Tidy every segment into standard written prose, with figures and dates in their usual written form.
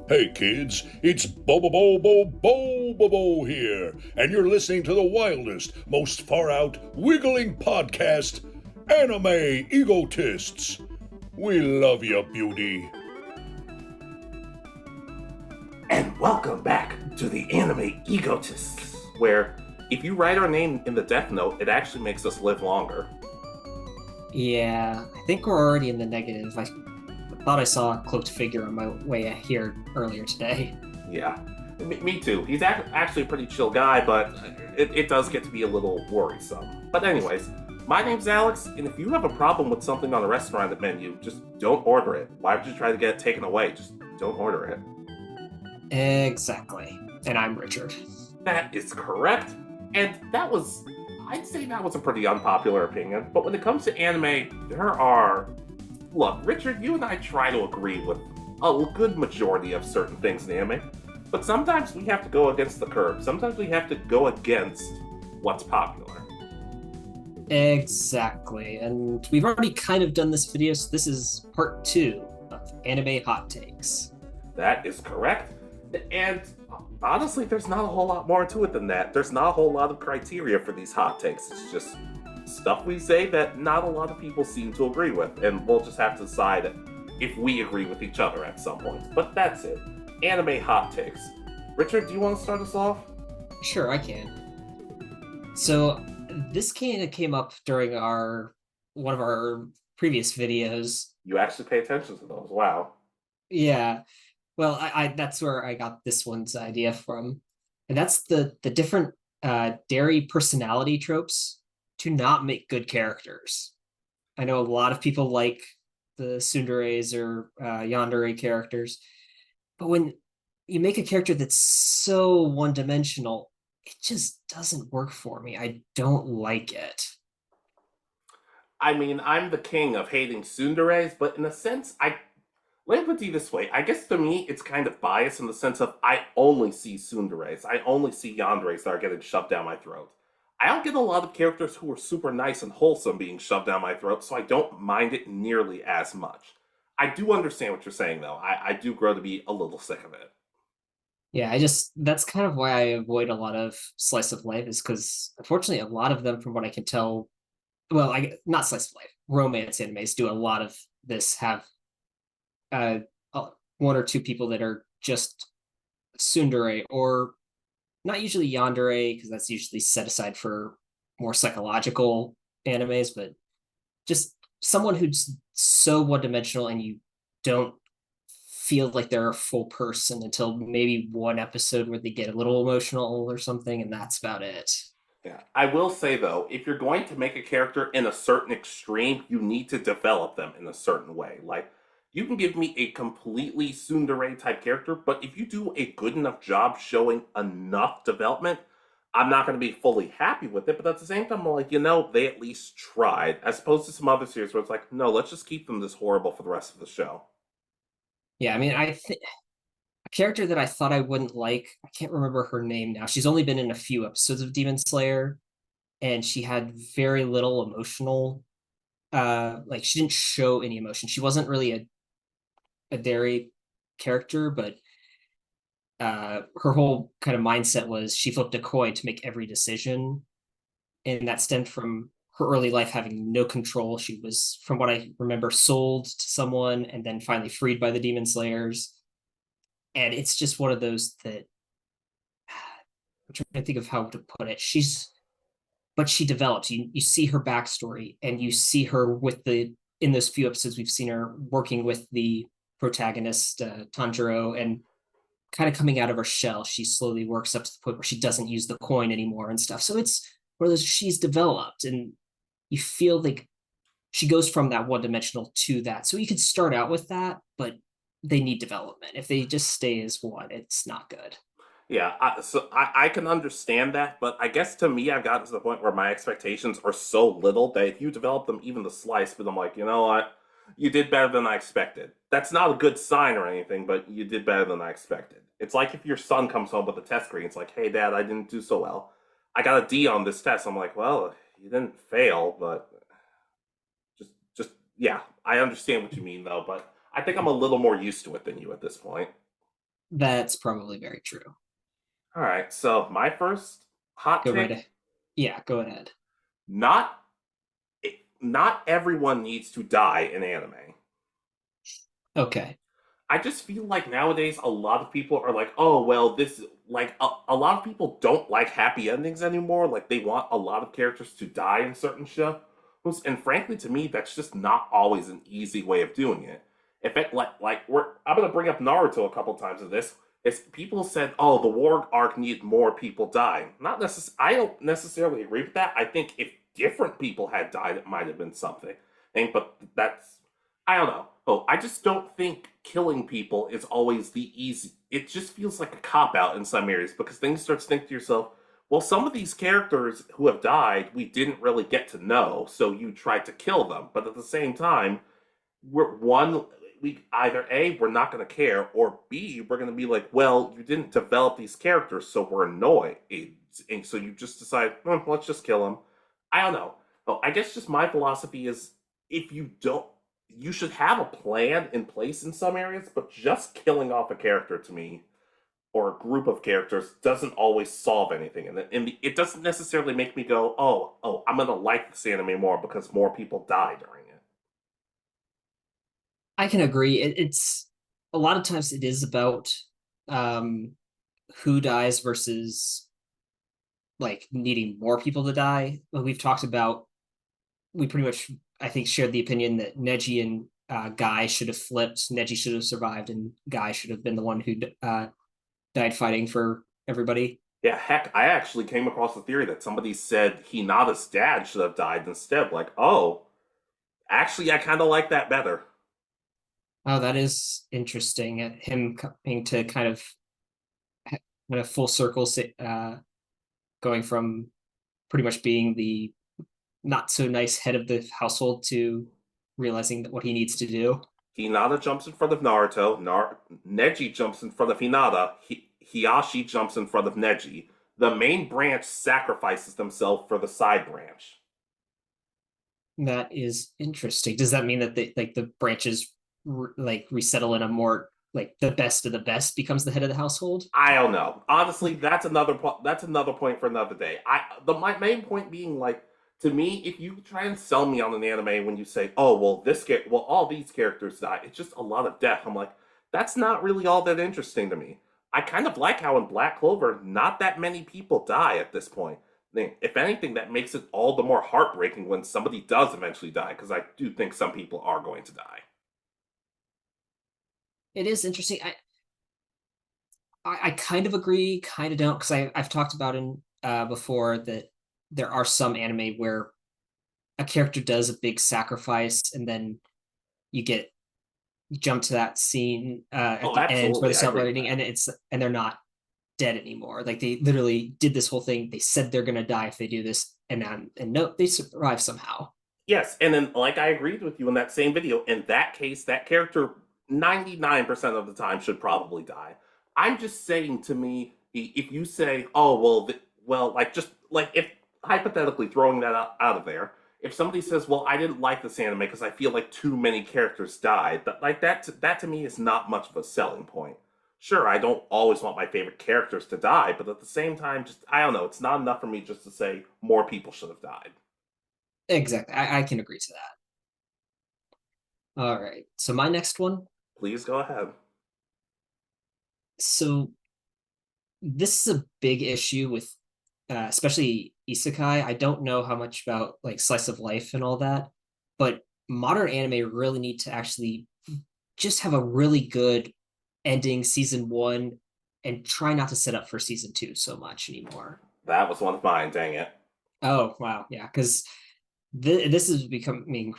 Hey kids, it's Bobo here, and you're listening to the wildest, most far out, wiggling podcast, Anime Egotists. We love you, beauty. And welcome back to the Anime Egotists, where if you write our name in the death note, it actually makes us live longer. Yeah, I think we're already in the negative. I thought I saw a cloaked figure on my way here earlier today. Yeah, me too. He's actually a pretty chill guy, but it does get to be a little worrisome. But anyways, my name's Alex, and if you have a problem with something on a restaurant menu, just don't order it. Why would you try to get it taken away? Just don't order it. Exactly. And I'm Richard. That is correct. And I'd say that was a pretty unpopular opinion. But when it comes to anime, look, Richard, you and I try to agree with a good majority of certain things in anime. But sometimes we have to go against the curve. Sometimes we have to go against what's popular. Exactly. And we've already kind of done this video, so this is part 2 of anime hot takes. That is correct. And honestly, there's not a whole lot more to it than that. There's not a whole lot of criteria for these hot takes. It's just stuff we say that not a lot of people seem to agree with, and we'll just have to decide if we agree with each other at some point. But that's it. Anime hot takes. Richard, do you want to start us off? Sure, I can. So this kind of came up during one of our previous videos. You actually pay attention to those. Wow. Yeah. Well, I that's where I got this one's idea from. And that's the different dairy personality tropes to not make good characters. I know a lot of people like the tsunderes or yandere characters, but when you make a character that's so one-dimensional, it just doesn't work for me. I don't like it. I mean, I'm the king of hating tsunderes, but in a sense, let me put it this way. I guess to me, it's kind of biased in the sense of I only see tsunderes. I only see yanderes that are getting shoved down my throat. I don't get a lot of characters who are super nice and wholesome being shoved down my throat, so I don't mind it nearly as much. I do understand what you're saying, though. I do grow to be a little sick of it. Yeah, that's kind of why I avoid a lot of slice of life, is because unfortunately a lot of them, from what I can tell, well, I not slice of life, romance animes do a lot of this, have uh, one or two people that are just tsundere, or not usually yandere, because that's usually set aside for more psychological animes, but just someone who's so one-dimensional and you don't feel like they're a full person until maybe one episode where they get a little emotional or something, and that's about it. Yeah. I will say, though, if you're going to make a character in a certain extreme, you need to develop them in a certain way. Like, you can give me a completely tsundere type character, but if you do a good enough job showing enough development, I'm not going to be fully happy with it. But at the same time, I'm like, they at least tried, as opposed to some other series where it's like, no, let's just keep them this horrible for the rest of the show. Yeah, I mean, I think a character that I thought I wouldn't like, I can't remember her name now. She's only been in a few episodes of Demon Slayer, and she had very little emotional, like she didn't show any emotion. She wasn't really a dairy character, but her whole kind of mindset was she flipped a coin to make every decision, and that stemmed from her early life having no control. She was, from what I remember, sold to someone and then finally freed by the Demon Slayers. And it's just one of those that I'm trying to think of how to put it. But she develops. You see her backstory, and you see her with in those few episodes we've seen her working with the protagonist, Tanjiro, and kind of coming out of her shell. She slowly works up to the point where she doesn't use the coin anymore and stuff. So it's where she's developed, and you feel like she goes from that one dimensional to that. So you could start out with that, but they need development. If they just stay as one, it's not good. Yeah, I can understand that, but I guess to me, I've gotten to the point where my expectations are so little that if you develop them even the slice, but I'm like, you know what? You did better than I expected. That's not a good sign or anything, but you did better than I expected. It's like if your son comes home with a test grade, it's like, hey, Dad, I didn't do so well. I got a D on this test. I'm like, well, you didn't fail, but yeah, I understand what you mean, though, but I think I'm a little more used to it than you at this point. That's probably very true. All right, so my first hot Go right take: ahead. Yeah, go ahead. not not everyone needs to die in anime. Okay. I just feel like nowadays a lot of people are like, oh well, this like a lot of people don't like happy endings anymore. Like they want a lot of characters to die in certain shows, and frankly, to me, that's just not always an easy way of doing it. If it I'm gonna bring up Naruto a couple times of this. Is people said, oh, the war arc needed more people dying. Not I don't necessarily agree with that. I think if different people had died, it might have been something. But that's I don't know. Oh, I just don't think killing people is always the easy. It just feels like a cop out in some areas because then you start to think to yourself, well, some of these characters who have died, we didn't really get to know, so you tried to kill them. But at the same time, we either A, we're not going to care, or B, we're going to be like, well, you didn't develop these characters, so we're annoyed. And so you just decide, let's just kill them. I don't know. Oh, I guess just my philosophy is if you don't, you should have a plan in place in some areas, but just killing off a character to me or a group of characters doesn't always solve anything, and it doesn't necessarily make me go, I'm gonna like this anime more because more people die during it. I can agree. It's a lot of times it is about um who dies versus like needing more people to die. But we've talked about we pretty much I think shared the opinion that Neji and Guy should have flipped. Neji should have survived, and Guy should have been the one who died fighting for everybody. Yeah, heck, I actually came across the theory that somebody said Hinata's dad should have died instead. Like, oh, actually, I kind of like that better. Oh, that is interesting. Him coming to kind of full circle, going from pretty much being the not so nice head of the household to realizing that what he needs to do. Hinata jumps in front of Naruto. Neji jumps in front of Hinata. Hiyashi jumps in front of Neji. The main branch sacrifices themselves for the side branch. That is interesting. Does that mean that the branches like resettle in a more like the best of the best becomes the head of the household? I don't know. Honestly, that's another point for another day. My main point being like to me, if you try and sell me on an anime when you say, "Oh, well, all these characters die," it's just a lot of death. I'm like, that's not really all that interesting to me. I kind of like how in Black Clover, not that many people die at this point. If anything, that makes it all the more heartbreaking when somebody does eventually die, because I do think some people are going to die. It is interesting. I kind of agree, kind of don't, because I've talked about in before that there are some anime where a character does a big sacrifice and then you get you jump to that scene at Oh, the end where they're absolutely, I agree with celebrating that. and they're not dead anymore. Like they literally did this whole thing. They said they're gonna die if they do this, and no, they survive somehow. Yes, and then like I agreed with you in that same video. In that case, that character 99% of the time should probably die. I'm just saying to me, if you say, "Oh, well, like just like if hypothetically throwing that out of there, if somebody says, "Well, I didn't like this anime because I feel like too many characters died," that to me is not much of a selling point. Sure, I don't always want my favorite characters to die, but at the same time, just I don't know, it's not enough for me just to say more people should have died. Exactly, I can agree to that. All right, so my next one. Please go ahead. So this is a big issue with especially isekai. I don't know how much about like slice of life and all that, but modern anime really need to actually just have a really good ending season one and try not to set up for season two so much anymore. That was one of mine, dang it. Oh wow, yeah, because this is becoming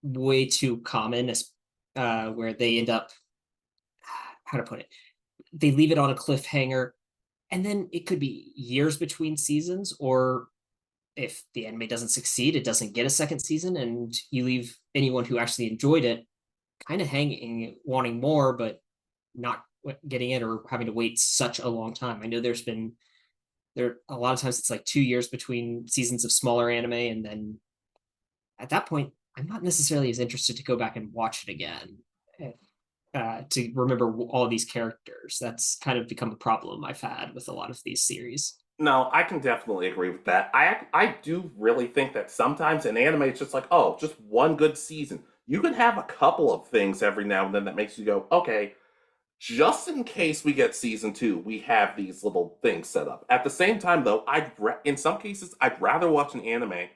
way too common as where they end up how to put it, they leave it on a cliffhanger and then it could be years between seasons, or if the anime doesn't succeed it doesn't get a second season and you leave anyone who actually enjoyed it kind of hanging wanting more but not getting it or having to wait such a long time. I know there a lot of times it's like 2 years between seasons of smaller anime, and then at that point I'm not necessarily as interested to go back and watch it again. to remember all these characters. That's kind of become a problem I've had with a lot of these series. No, I can definitely agree with that. I do really think that sometimes in anime it's just like, oh, just one good season. You can have a couple of things every now and then that makes you go, okay, just in case we get season 2, we have these little things set up. At the same time, though, in some cases I'd rather watch an anime.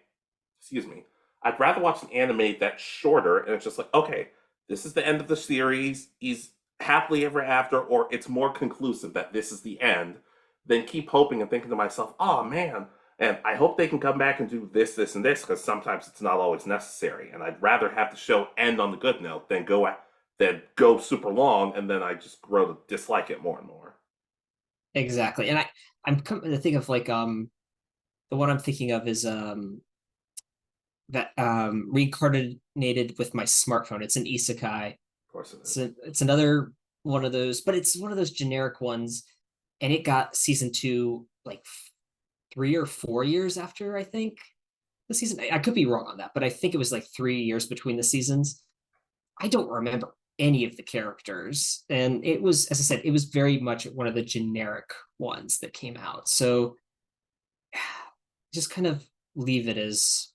Excuse me. I'd rather watch an anime that's shorter and it's just like, okay, this is the end of the series. He's happily ever after, or it's more conclusive that this is the end. Than keep hoping and thinking to myself, oh man, and I hope they can come back and do this, this, and this, because sometimes it's not always necessary. And I'd rather have the show end on the good note than go super long, and then I just grow to dislike it more and more. Exactly. And I'm coming to think of like the one I'm thinking of is that reincarnated with my smartphone. It's an isekai. Of course it is. It's another one of those, but it's one of those generic ones, and it got season 2 like 3 or 4 years after, I think, the season. I could be wrong on that, but I think it was like 3 years between the seasons. I don't remember any of the characters, and it was, as I said, it was very much one of the generic ones that came out. So just kind of leave it as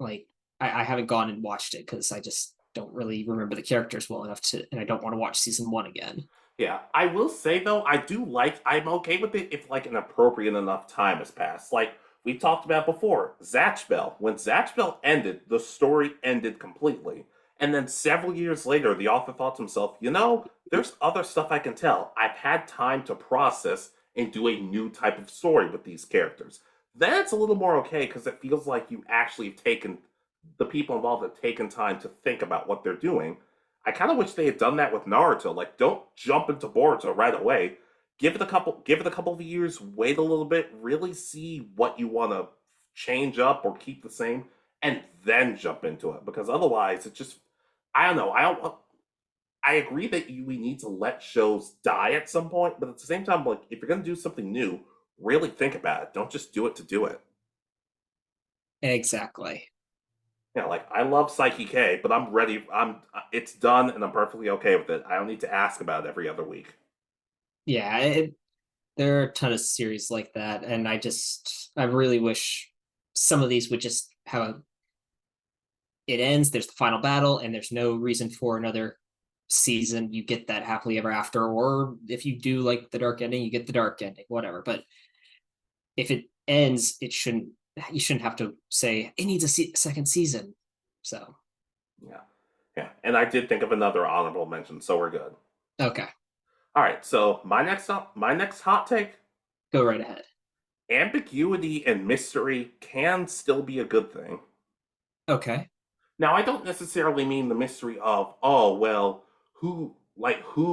like I haven't gone and watched it because I just don't really remember the characters well enough to, and I don't want to watch season 1 again. Yeah, I will say though, I'm okay with it if like an appropriate enough time has passed. Like we talked about before, Zatch Bell. When Zatch Bell ended, the story ended completely. And then several years later, the author thought to himself, there's other stuff I can tell. I've had time to process and do a new type of story with these characters. Then it's a little more okay because it feels like you actually have taken the people involved have taken time to think about what they're doing. I kind of wish they had done that with Naruto. Like, don't jump into Boruto right away. Give it a couple of years. Wait a little bit. Really see what you want to change up or keep the same, and then jump into it. Because otherwise, it just I don't know. I agree that we need to let shows die at some point, but at the same time, like if you're gonna do something new, really think about it. Don't just do it to do it. Exactly. Yeah, like I love Psyche K, but I'm ready. It's done, and I'm perfectly okay with it. I don't need to ask about it every other week. Yeah, there are a ton of series like that, and I really wish some of these would just have it ends, there's the final battle, and there's no reason for another season. You get that happily ever after, or if you do like the dark ending, you get the dark ending, whatever. But if it ends, you shouldn't have to say it needs a second season. So Yeah, yeah. And I did think of another honorable mention, so we're good. okay, All right. So my next hot take: go right ahead. ambiguity and mystery can still be a good thing. Okay. Now, I don't necessarily mean the mystery of, oh, well, who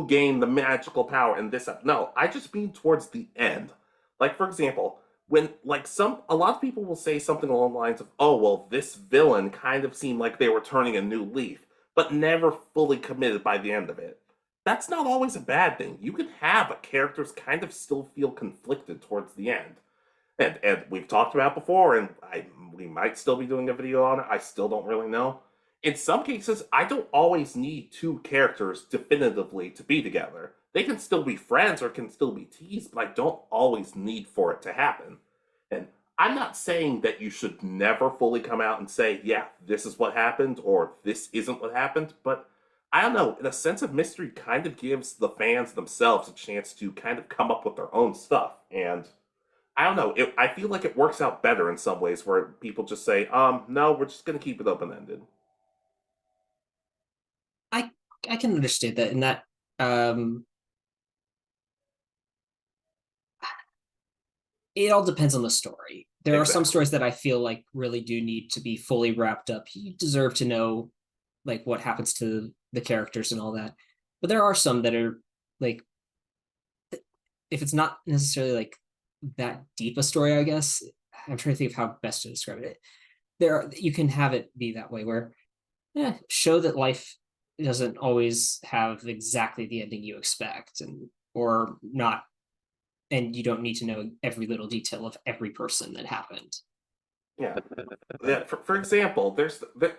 gained the magical power and this. No, I just mean towards the end. Like, for example, when, like, a lot of people will say something along the lines of, oh, well, this villain kind of seemed like they were turning a new leaf, but never fully committed by the end of it. That's not always a bad thing. You can have a characters kind of still feel conflicted towards the end. And we've talked about before, and we might still be doing a video on it. I still don't really know. In some cases, I don't always need two characters definitively to be together. They can still be friends or can still be teased, but I don't always need for it to happen. And I'm not saying that you should never fully come out and say, yeah, this is what happened or this isn't what happened, but I don't know, in a sense of mystery kind of gives the fans themselves a chance to kind of come up with their own stuff. And I don't know. I feel like it works out better in some ways where people just say, no, we're just going to keep it open ended. I I can understand that, and that it all depends on the story. There are some Exactly. stories that I feel like really do need to be fully wrapped up. You deserve to know like what happens to the characters and all that. But there are some that are like, if it's not necessarily like that deep a story, I guess. I'm trying to think of how best to describe it. You can have it be that way where show that life doesn't always have exactly the ending you expect, and or not, and you don't need to know every little detail of every person that happened. Yeah. Yeah. For example,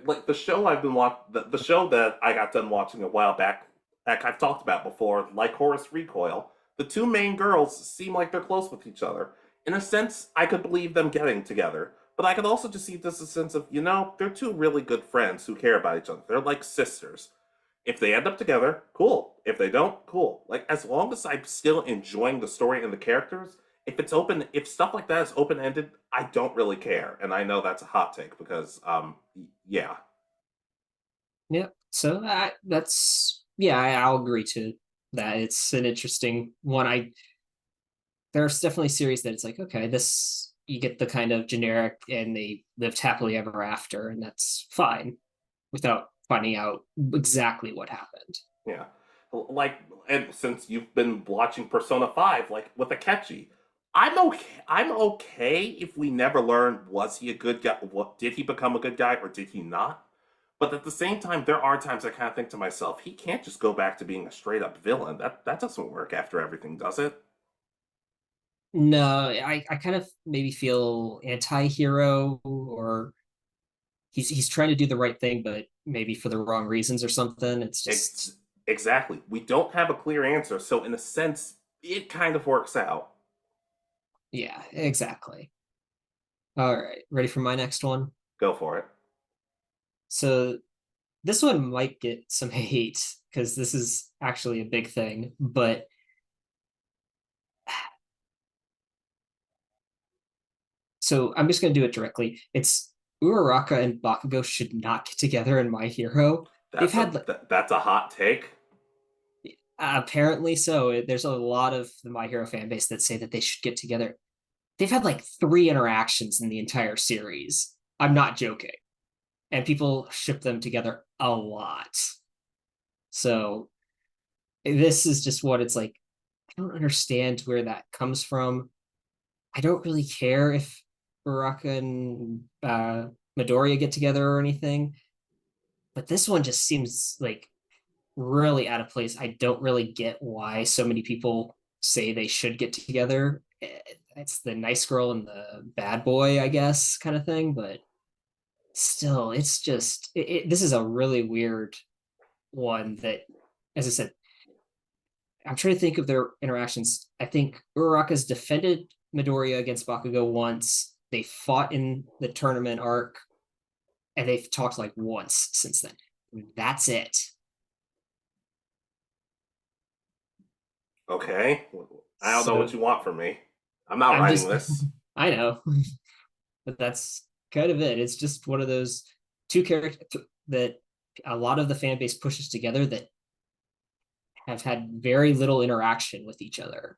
like the show I've been watching, the show that I got done watching a while back. like I've talked about before, like Horus Recoil, the two main girls seem like they're close with each other. In a sense, I could believe them getting together, but I could also just see this as a sense of, they're two really good friends who care about each other. They're like sisters. If they end up together, cool. If they don't, cool. Like, as long as I'm still enjoying the story and the characters, if stuff like that is open ended, I don't really care. And I know that's a hot take because, yeah. Yeah. So that's yeah, I'll agree to that. It's an interesting one. There's definitely series that it's like, okay, this you get the kind of generic and they lived happily ever after, and that's fine without finding out exactly what happened. Yeah. Like, and since you've been watching Persona 5, like with Akechi, I'm okay if we never learn was he a good guy, what did he become a good guy or did he not? But at the same time, there are times I kind of think to myself, he can't just go back to being a straight up villain. That doesn't work after everything, does it? No, I kind of maybe feel anti-hero, or he's trying to do the right thing, but maybe for the wrong reasons or something. It's just Ex- exactly. We don't have a clear answer, so in a sense, it kind of works out. yeah, exactly. All right, ready for my next one? Go for it. So this one might get some hate because this is actually a big thing, but so I'm just going to do it directly. It's Uraraka and Bakugo should not get together in My Hero. They've had That's a hot take. apparently so. There's a lot of the My Hero fan base that say that they should get together. They've had like 3 interactions in the entire series. I'm not joking. And people ship them together a lot. So this is just what it's like. I don't understand where that comes from. I don't really care if Baraka and Midoriya get together or anything, but this one just seems like really out of place. I don't really get why so many people say they should get together. It's the nice girl and the bad boy, I guess, kind of thing. But still, it's just this is a really weird one that, as I said, I'm trying to think of their interactions. I think Uraraka's defended Midoriya against Bakugo once. They fought in the tournament arc, and they've talked like once since then. That's it. Okay. I don't know what So you want from me. I'm not I'm writing just, this. I know, but that's kind of it. It's just one of those two characters that a lot of the fan base pushes together that have had very little interaction with each other.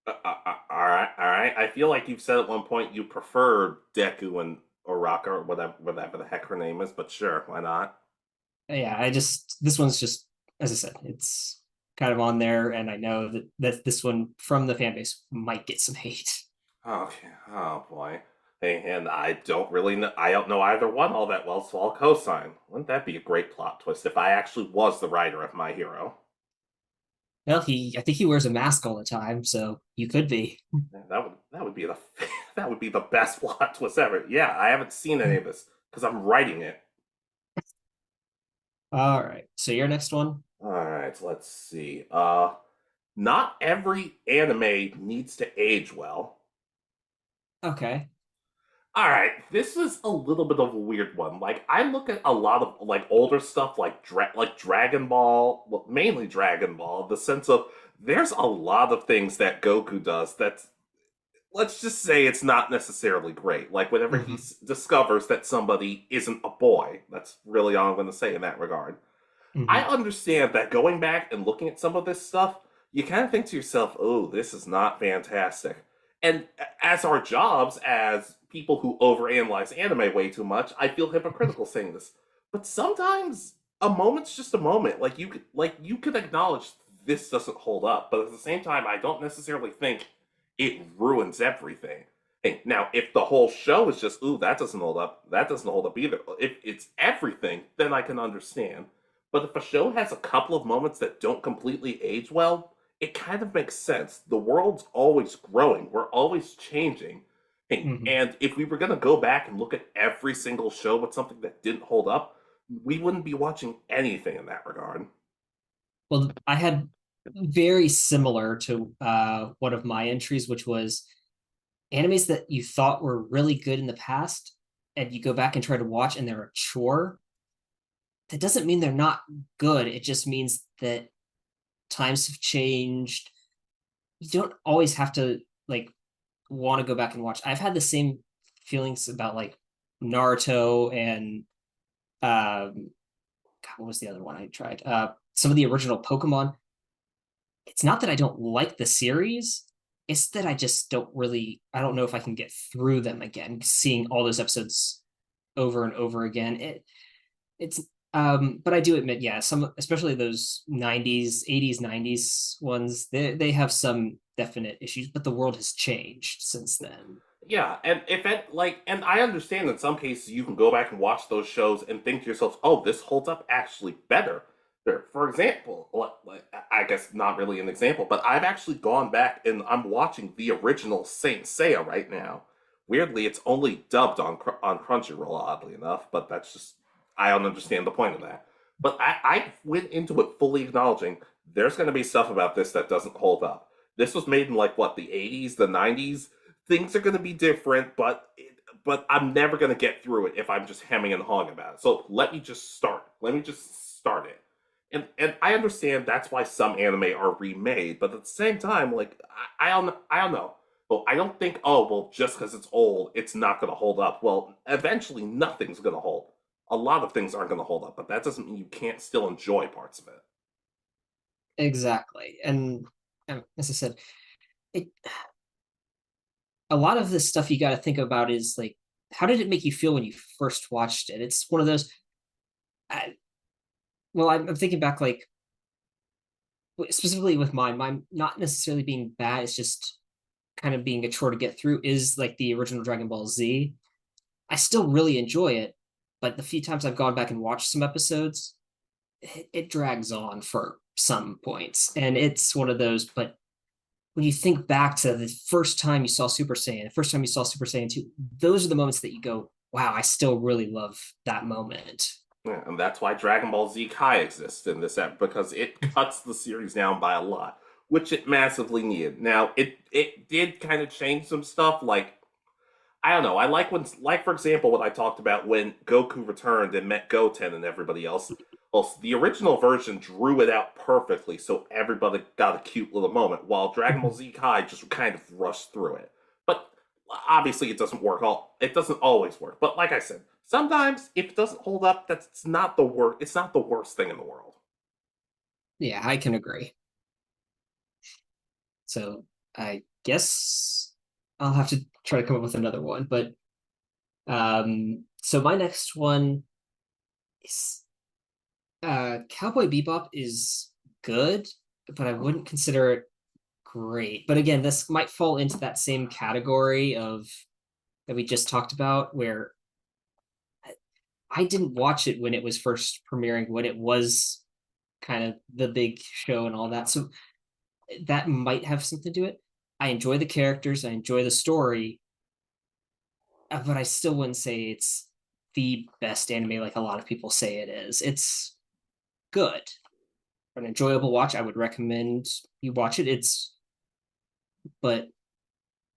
All right, all right. I feel like you've said at one point you prefer Deku and Oraka or whatever the heck her name is, but sure, why not? Yeah, this one's just, as I said, it's kind of on there, and I know that this one from the fan base might get some hate. Okay. Oh boy. Hey, and I don't really know. I don't know either one all that well, so I'll co-sign. Wouldn't that be a great plot twist if I actually was the writer of My Hero? Well, I think he wears a mask all the time, so you could be. That would be the that would be the best plot twist ever. Yeah, I haven't seen any of this because I'm writing it. All right, so your next one. All right, let's see. Not every anime needs to age well. Okay. All right, this is a little bit of a weird one. Like I look at a lot of like older stuff like Dragon Ball, well, mainly Dragon Ball, the sense of there's a lot of things that Goku does that's, let's just say, it's not necessarily great. Like whenever he Mm-hmm. discovers that somebody isn't a boy. That's really all I'm going to say in that regard. I Mm-hmm. understand that going back and looking at some of this stuff, you kind of think to yourself, oh, this is not fantastic. And as our jobs, as people who overanalyze anime way too much, I feel hypocritical saying this. But sometimes a moment's just a moment. Like you could acknowledge this doesn't hold up, but at the same time, I don't necessarily think it ruins everything. Hey, now, if the whole show is just, ooh, that doesn't hold up, that doesn't hold up either. If it's everything, then I can understand. But if a show has a couple of moments that don't completely age well, it kind of makes sense. The world's always growing, we're always changing. Mm-hmm. And if we were going to go back and look at every single show with something that didn't hold up, we wouldn't be watching anything in that regard. Well, I had very similar to one of my entries, which was animes that you thought were really good in the past, and you go back and try to watch, and they're a chore. That doesn't mean they're not good. It just means that times have changed. You don't always have to like want to go back and watch. I've had the same feelings about like Naruto and God, what was the other one I tried? Some of the original Pokemon. It's not that I don't like the series, it's that I just don't really, I don't know if I can get through them again, seeing all those episodes over and over again. It's but I do admit, yeah, some, especially those 90s, 80s, 90s ones, they have some definite issues, but the world has changed since then. Yeah, and if it like, and I understand in some cases you can go back and watch those shows and think to yourself, "Oh, this holds up actually better." For example, I guess not really an example, but I've actually gone back and I'm watching the original Saint Seiya right now. Weirdly, it's only dubbed on Crunchyroll, oddly enough, but that's just I don't understand the point of that. But I went into it fully acknowledging there's going to be stuff about this that doesn't hold up. This was made in like what the 80s, the 90s. Things are going to be different, but I'm never going to get through it if I'm just hemming and hawing about it. So let me just start. Let me just start it. And I understand that's why some anime are remade, but at the same time, like I don't know. Well, I don't think just because it's old, it's not going to hold up. Well, eventually nothing's going to hold. A lot of things aren't going to hold up, but that doesn't mean you can't still enjoy parts of it. Exactly. And as I said, it a lot of this stuff you got to think about is like, how did it make you feel when you first watched it? It's one of those. I, well, I'm thinking back, like specifically with mine not necessarily being bad. It's just kind of being a chore to get through. Is like the original Dragon Ball Z. I still really enjoy it, but the few times I've gone back and watched some episodes, it drags on for some points, and it's one of those. But when you think back to the first time you saw Super Saiyan, the first time you saw Super Saiyan 2, those are the moments that you go, wow, I still really love that moment. Yeah, and that's why Dragon Ball Z Kai exists in this app because it cuts the series down by a lot, which it massively needed. Now, it did kind of change some stuff, like I don't know. I like when, like for example, what I talked about when Goku returned and met Goten and everybody else. Well, the original version drew it out perfectly, so everybody got a cute little moment, while Dragon Ball Z Kai just kind of rushed through it. But obviously, it doesn't work all. It doesn't always work. But like I said, sometimes if it doesn't hold up, that's not the worst. It's not the worst thing in the world. Yeah, I can agree. So I guess I'll have to try to come up with another one. But so my next one is Cowboy Bebop is good, but I wouldn't consider it great. But again, this might fall into that same category of that we just talked about, where I didn't watch it when it was first premiering, when it was kind of the big show and all that. So that might have something to do it. I enjoy the characters, I enjoy the story, but I still wouldn't say it's the best anime like a lot of people say it is. It's good, an enjoyable watch. I would recommend you watch it. But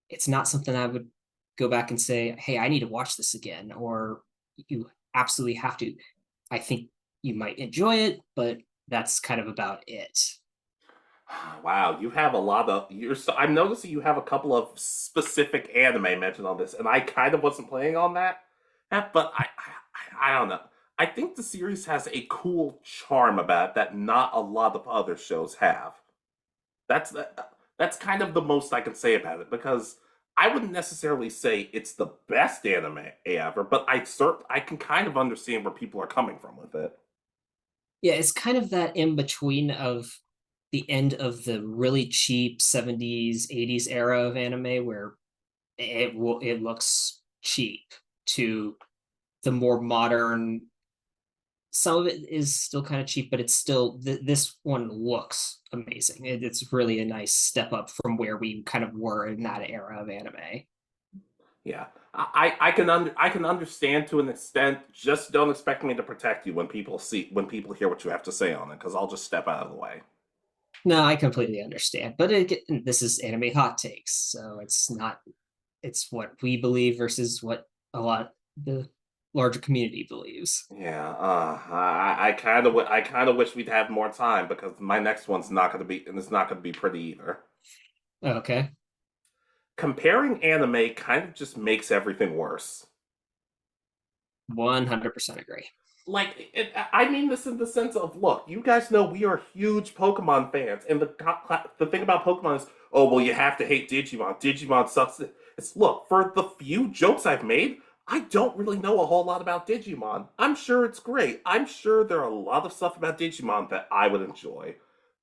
it's not something I would go back and say, hey, I need to watch this again, or you absolutely have to. I think you might enjoy it, but that's kind of about it. Wow, you have a lot of. I'm noticing you have a couple of specific anime mentioned on this, and I kind of wasn't playing on that. But I don't know. I think the series has a cool charm about it that not a lot of other shows have. That's kind of the most I can say about it because I wouldn't necessarily say it's the best anime ever, but I can kind of understand where people are coming from with it. Yeah, it's kind of that in between of the end of the really cheap 70s, 80s era of anime where it looks cheap to the more modern. Some of it is still kind of cheap, but it's still this one looks amazing. It's really a nice step up from where we kind of were in that era of anime. Yeah, I can understand to an extent. Just don't expect me to protect you when people hear what you have to say on it, because I'll just step out of the way. No, I completely understand, but this is anime hot takes, so it's not. It's what we believe versus what a lot the larger community believes. Yeah, I kind of wish we'd have more time because my next one's not going to be, and it's not going to be pretty either. Okay, Comparing anime kind of just makes everything worse. 100% agree. Like, I mean this in the sense of, look, you guys know we are huge Pokemon fans, and the thing about Pokemon is, oh well, you have to hate Digimon. Digimon sucks. It's look, for the few jokes I've made, I don't really know a whole lot about Digimon. I'm sure it's great. I'm sure there are a lot of stuff about Digimon that I would enjoy.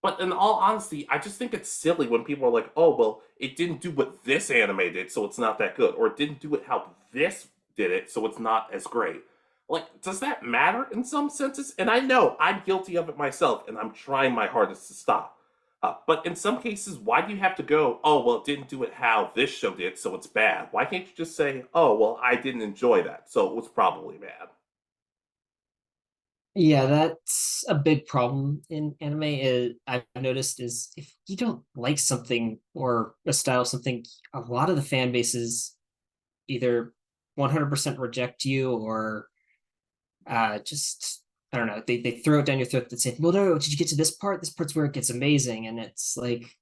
But in all honesty, I just think it's silly when people are like, oh well, it didn't do what this anime did, so it's not that good, or it didn't do it how this did it, so it's not as great. Like, does that matter in some senses? And I know I'm guilty of it myself, and I'm trying my hardest to stop. But in some cases, why do you have to go, oh, well, it didn't do it how this show did, so it's bad? Why can't you just say, oh, well, I didn't enjoy that, so it was probably bad? Yeah, that's a big problem in anime. I've noticed is if you don't like something or a style of something, a lot of the fan bases either 100% reject you or just I don't know. They throw it down your throat and say, "Well, no, did you get to this part? This part's where it gets amazing." And it's like,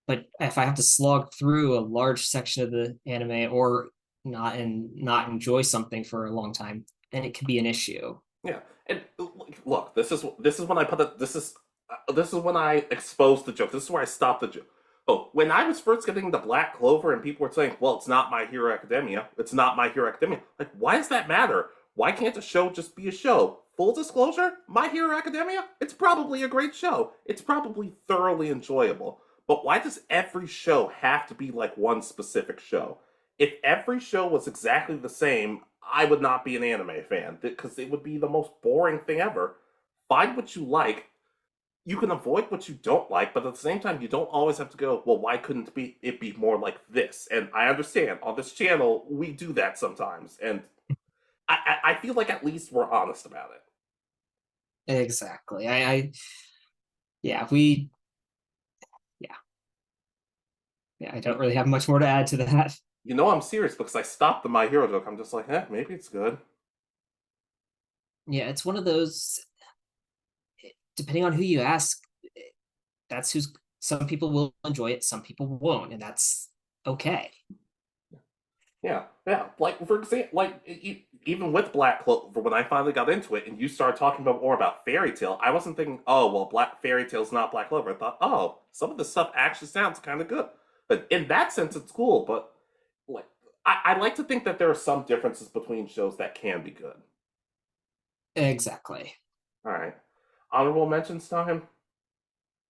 but if I have to slog through a large section of the anime or not enjoy something for a long time, then it could be an issue. Yeah, and look, this is when I put it. This is when I exposed the joke. This is where I stopped the joke. Oh, when I was first getting the Black Clover, and people were saying, "Well, it's not My Hero Academia. It's not My Hero Academia." Like, why does that matter? Why can't a show just be a show? Full disclosure, My Hero Academia, it's probably a great show. It's probably thoroughly enjoyable. But why does every show have to be like one specific show? If every show was exactly the same, I would not be an anime fan because it would be the most boring thing ever. Find what you like. You can avoid what you don't like, but at the same time, you don't always have to go, well, why couldn't it be more like this? And I understand on this channel, we do that sometimes. And I feel like at least we're honest about it. Exactly. Yeah, we, yeah, yeah. I don't really have much more to add to that. You know, I'm serious because I stopped the My Hero joke. I'm just like, maybe it's good. Yeah, it's one of those. Depending on who you ask, that's who's. Some people will enjoy it, some people won't, and that's okay. Yeah, yeah. Like for example, like even with Black Clover, when I finally got into it, and you started talking about more about Fairy Tale, I wasn't thinking, oh well, Black Fairy Tale's not Black Clover. I thought, oh, some of the stuff actually sounds kind of good. But in that sense, it's cool. But like, I like to think that there are some differences between shows that can be good. Exactly. All right, honorable mentions time.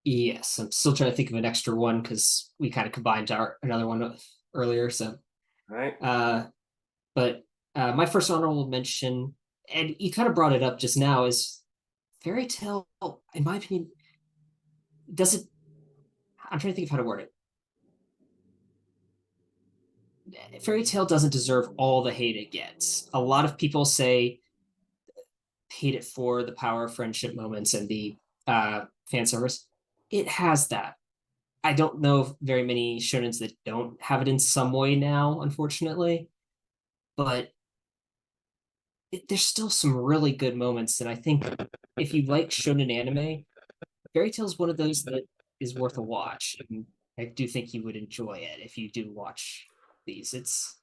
Yes, I'm still trying to think of an extra one because we kind of combined our another one earlier. So, All right. uh, but my first honorable mention, and you kind of brought it up just now, is Fairy Tale. In my opinion, does it? I'm trying to think of how to word it. Fairy Tale doesn't deserve all the hate it gets. A lot of people say hate it for the power of friendship moments and the fan service. It has that. I don't know of very many shonens that don't have it in some way now, unfortunately. But there's still some really good moments, and I think if you like shonen anime, Fairy Tail is one of those that is worth a watch. And I do think you would enjoy it if you do watch these. It's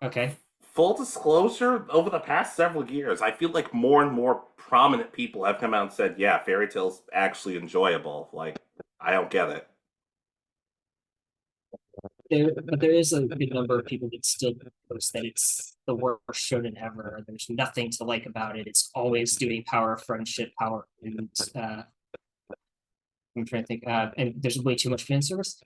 okay. Full disclosure, over the past several years, I feel like more and more prominent people have come out and said, yeah, Fairy Tale's actually enjoyable. Like, I don't get it. But there is a good number of people that still post that it's the worst shonen ever. There's nothing to like about it. It's always doing power of friendship, power, and I'm trying to think. And there's way too much fan service.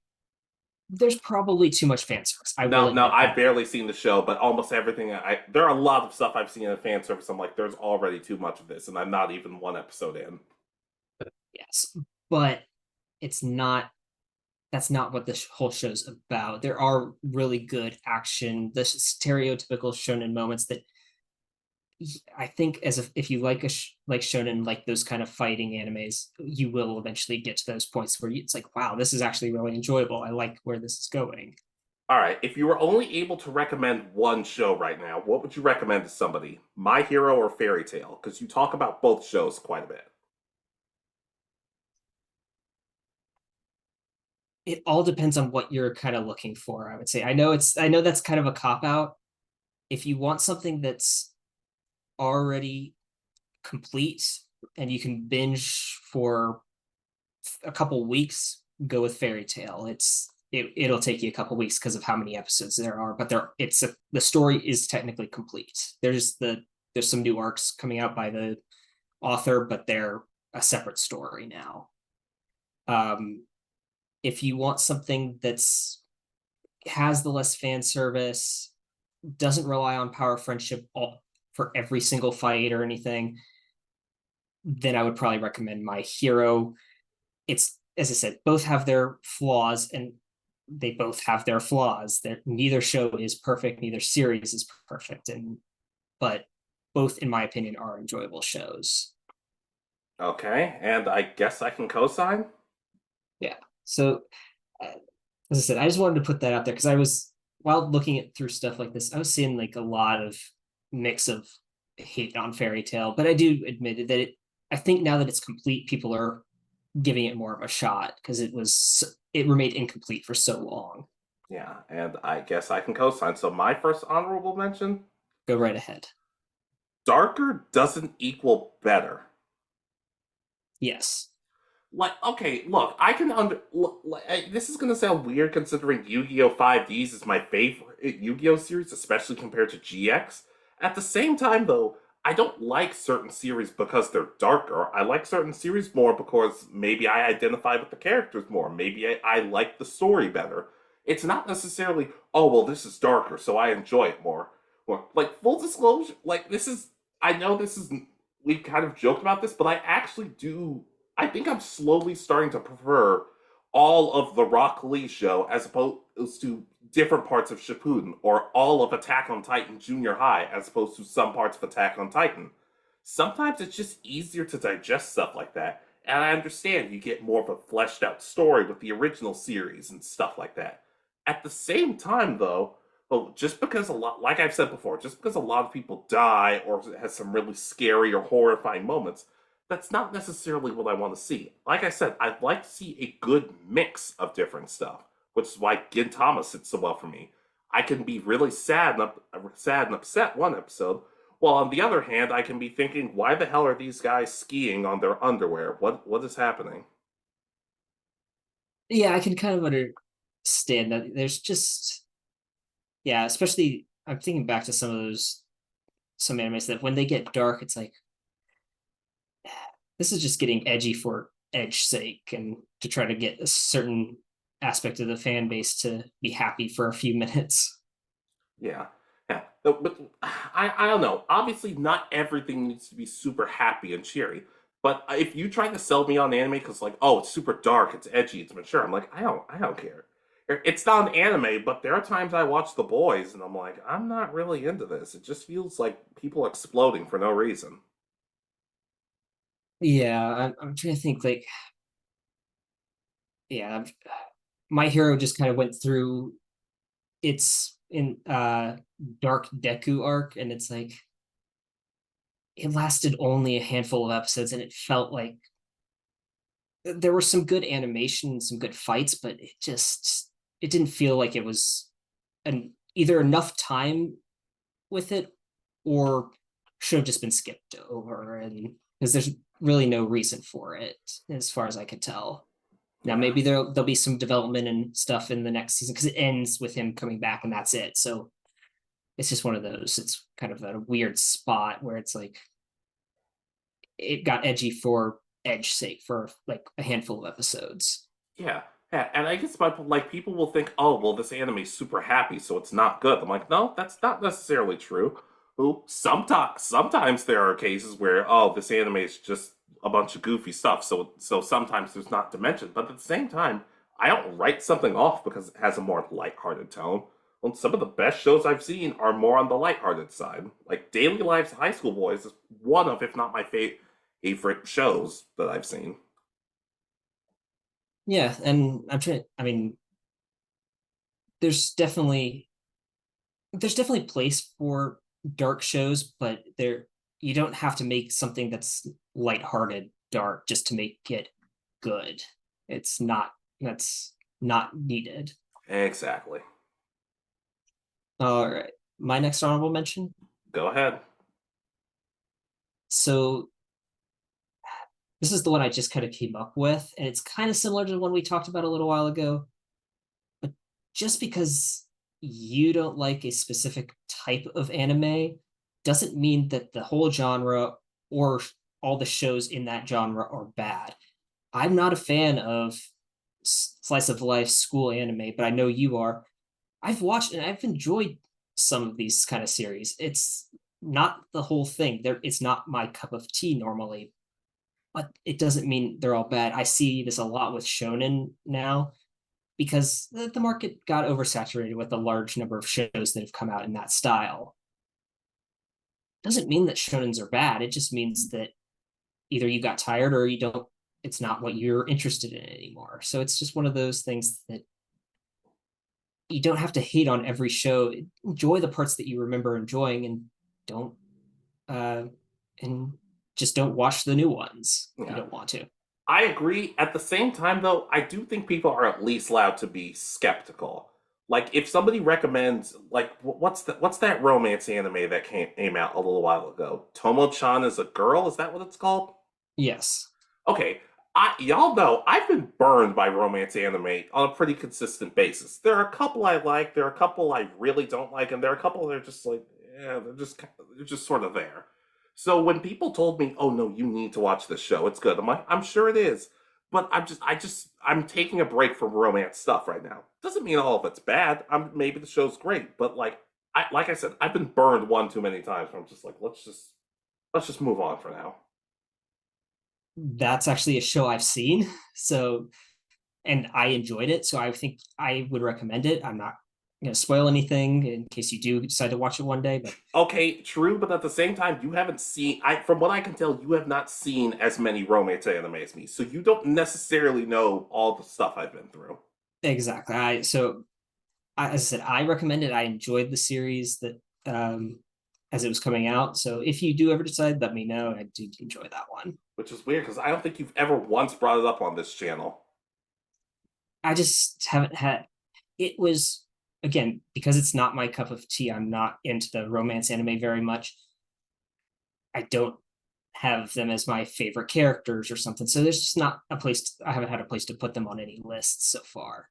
There's probably too much fan service. I will No, admit I've that. barely seen the show, but almost everything there are a lot of stuff I've seen in fan service. I'm like, there's already too much of this, and I'm not even one episode in. Yes, but it's not. that's not what the whole show's about. There are really good action, the stereotypical shonen moments that I think if you like like shonen, like those kind of fighting animes, you will eventually get to those points where it's like, wow, this is actually really enjoyable. I like where this is going. All right, if you were only able to recommend one show right now, what would you recommend to somebody? My Hero or Fairy Tale? Because you talk about both shows quite a bit. It all depends on what you're kind of looking for, I would say. I know that's kind of a cop out. If you want something that's already complete and you can binge for a couple weeks, go with Fairy Tale. It'll take you a couple weeks because of how many episodes there are, but the story is technically complete. There's some new arcs coming out by the author, but they're a separate story now. If you want something that's has the less fan service, doesn't rely on power friendship for every single fight or anything, then I would probably recommend My Hero. It's, as I said, both have their flaws, and they both have their flaws. Neither show is perfect, neither series is perfect, but both, in my opinion, are enjoyable shows. Okay, and I guess I can co-sign? Yeah. So, uh, as I said, I just wanted to put that out there because while looking at through stuff like this, I was seeing like a lot of mix of hate on Fairy Tale, but I do admit that I think now that it's complete, people are giving it more of a shot because it remained incomplete for so long. Yeah, and I guess I can co-sign. So my first honorable mention, Go right ahead. darker doesn't equal better. Yes. Like, okay, look, I can this is gonna sound weird considering Yu-Gi-Oh! 5Ds is my favorite Yu-Gi-Oh! Series, especially compared to GX. At the same time, though, I don't like certain series because they're darker. I like certain series more because maybe I identify with the characters more. Maybe I like the story better. It's not necessarily, oh, well, this is darker, so I enjoy it more. Or, like, full disclosure, like, I know we've kind of joked about this, but I actually do I think I'm slowly starting to prefer all of the Rock Lee show as opposed to different parts of Shippuden, or all of Attack on Titan Junior High as opposed to some parts of Attack on Titan. Sometimes it's just easier to digest stuff like that, and I understand you get more of a fleshed out story with the original series and stuff like that. At the same time, though, well, just because like I've said before, just because a lot of people die or has some really scary or horrifying moments, that's not necessarily what I want to see. Like I said, I'd like to see a good mix of different stuff, which is why Gintama sits so well for me. I can be really sad and upset one episode, while on the other hand, I can be thinking, why the hell are these guys skiing on their underwear? What is happening? Yeah, I can kind of understand that. There's just, yeah, especially I'm thinking back to some animes that when they get dark, it's like this is just getting edgy for edge sake and to try to get a certain aspect of the fan base to be happy for a few minutes. Yeah, yeah. But I don't know. Obviously, not everything needs to be super happy and cheery. But if you try to sell me on anime because like, oh, it's super dark, it's edgy, it's mature, I'm like, I don't care. It's not an anime, but there are times I watch The Boys and I'm like, I'm not really into this. It just feels like people exploding for no reason. Yeah, I'm trying to think like, yeah, My Hero just kind of went through its in Dark Deku arc, and it's like it lasted only a handful of episodes, and it felt like there were some good animation and some good fights, but it didn't feel like it was either enough time with it or should have just been skipped over, and because there's really no reason for it as far as I could tell. Now Yeah. maybe there'll be some development and stuff in the next season because it ends with him coming back and that's it. So it's just one of those. It's kind of a weird spot where it's like it got edgy for edge sake for like a handful of episodes. Yeah. Yeah, and I guess like people will think, oh, well, this anime's super happy, so it's not good. I'm like, no, that's not necessarily true. Well, sometimes there are cases where, oh, this anime is just a bunch of goofy stuff, so sometimes there's not dimension. But at the same time, I don't write something off because it has a more lighthearted tone. Well, some of the best shows I've seen are more on the lighthearted side. Like Daily Lives of High School Boys is one of, if not my favorite shows that I've seen. Yeah, and I mean, there's definitely there's definitely place for dark shows, but there you don't have to make something that's lighthearted dark just to make it good. It's not That's not needed. Exactly. All right. My next honorable mention. Go ahead. So this is the one I just kind of came up with, and it's kind of similar to the one we talked about a little while ago. But just because you don't like a specific type of anime doesn't mean that the whole genre or all the shows in that genre are bad. I'm not a fan of slice of life school anime, but I know you are. I've watched and I've enjoyed some of these kind of series. It's not the whole thing. It's not my cup of tea normally, but it doesn't mean they're all bad. I see this a lot with shonen now because the market got oversaturated with a large number of shows that have come out in that style. Doesn't mean that shonens are bad. It just means that either you got tired or you don't. It's not what you're interested in anymore. So it's just one of those things that you don't have to hate on every show. Enjoy the parts that you remember enjoying, and don't uh and just don't watch the new ones if you Yeah. don't want to. I agree. At the same time, though, I do think people are at least allowed to be skeptical. Like, if somebody recommends, like, what's that romance anime that came out a little while ago? Tomo-chan is a girl. Is that what it's called? Yes. Okay, y'all know I've been burned by romance anime on a pretty consistent basis. There are a couple I like, there are a couple I really don't like, and there are a couple that are just like, yeah, they're just sort of there. So when people told me, "Oh no, you need to watch this show. It's good," I'm like, "I'm sure it is," but I'm taking a break from romance stuff right now. Doesn't mean all of it's bad. Maybe the show's great, but like I said, I've been burned one too many times. Where I'm just like, let's just move on for now. That's actually a show I've seen. So, and I enjoyed it. So I think I would recommend it. I'm not going to spoil anything in case you do decide to watch it one day, but Okay, true, but at the same time, you haven't seen. From what I can tell, you have not seen as many romance anime as me, so you don't necessarily know all the stuff I've been through. exactly. As I said, I recommend it. I enjoyed the series that as it was coming out. So if you do ever decide, let me know. I did enjoy that one. Which is weird because I don't think you've ever once brought it up on this channel. I just haven't had it was again because it's not my cup of tea. I'm not into the romance anime very much. I don't have them as my favorite characters or something. So there's just not a place. I haven't had a place to put them on any lists so far.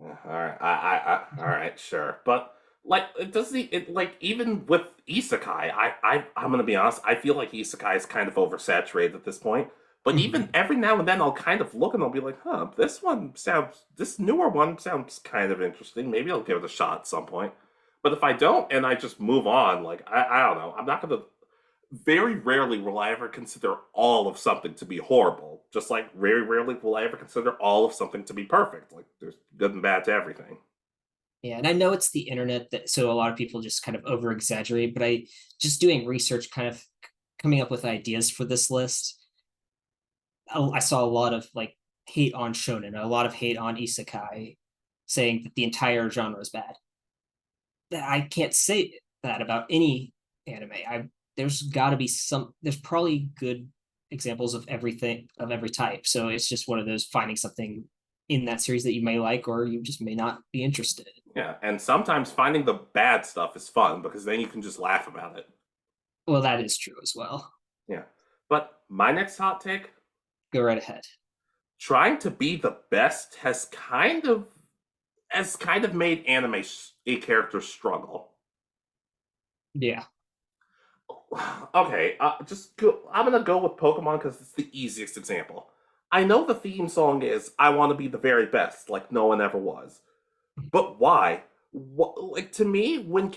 Yeah, all right, all right, sure, but like, it does the it like even with isekai, I'm gonna be honest. I feel like isekai is kind of oversaturated at this point. But even Mhm. every now and then, I'll kind of look and I'll be like, huh, this newer one sounds kind of interesting. Maybe I'll give it a shot at some point. But if I don't and I just move on, like, I don't know. I'm not gonna Very rarely will I ever consider all of something to be horrible. Just like very rarely will I ever consider all of something to be perfect. Like, there's good and bad to everything. Yeah, and I know it's the internet that so a lot of people just kind of over exaggerate, but I just doing research, kind of coming up with ideas for this list. I saw a lot of like hate on shonen, a lot of hate on isekai, saying that the entire genre is bad. I can't say that about any anime. There's got to be some. There's probably good examples of everything of every type. So it's just one of those finding something in that series that you may like or you just may not be interested. Yeah, and sometimes finding the bad stuff is fun because then you can just laugh about it. Well, that is true as well. Yeah. But my next hot take, Go right ahead. trying to be the best has kind of made anime a character struggle. Yeah. Okay, I'm gonna go with Pokemon because it's the easiest example. I know the theme song is "I want to be the very best," like no one ever was. But why? Like, to me, when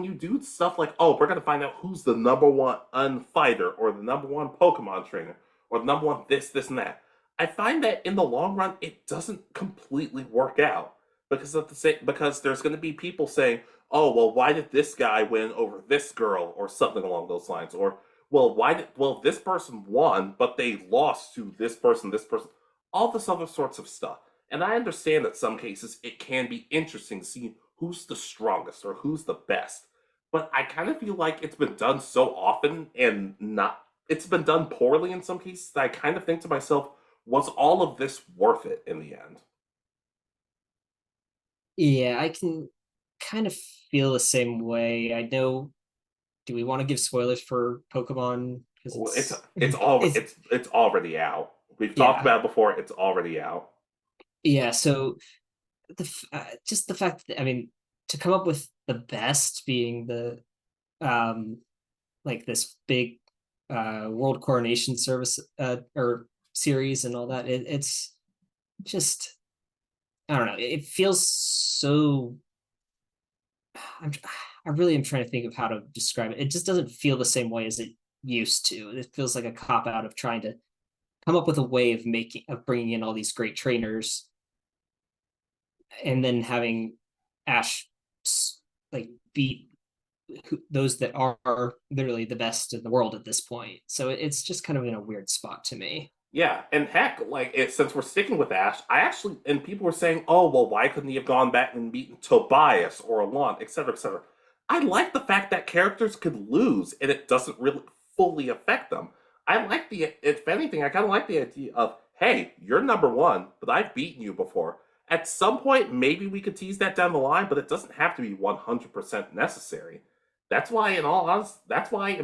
you do stuff like, "Oh, we're gonna find out who's the number one unfighter or the number one Pokemon trainer or the number one this, and that," I find that in the long run, it doesn't completely work out because there's going to be people saying, "Oh, well, why did this guy win over this girl?" or something along those lines, or well, this person won, but they lost to this person, all this other sorts of stuff. And I understand that some cases it can be interesting to see who's the strongest or who's the best, but I kind of feel like it's been done so often and not it's been done poorly in some cases that I kind of think to myself, was all of this worth it in the end? Yeah, I can kind of feel the same way. I know. Do we want to give spoilers for Pokemon? Because Well, it's it's it's all it's it's already out. We've talked yeah, about it before. It's already out. yeah. So just the fact that, I mean, to come up with the best being the um like this big world coronation service or series and all that, it's just, I don't know, it feels so. I'm, I really am trying to think of how to describe it. It just doesn't feel the same way as it used to. It feels like a cop out of trying to come up with a way of bringing in all these great trainers and then having Ash like beat those that are literally the best in the world at this point. So it's just kind of in a weird spot to me. Yeah, and heck, since we're sticking with Ash, I actually and people were saying, "Oh, well, why couldn't he have gone back and beaten Tobias or Alon, etc., etc." I like the fact that characters could lose and it doesn't really fully affect them. I like if anything, I kind of like the idea of, "Hey, you're number one, but I've beaten you before." At some point, maybe we could tease that down the line, but it doesn't have to be 100% necessary. That's why, in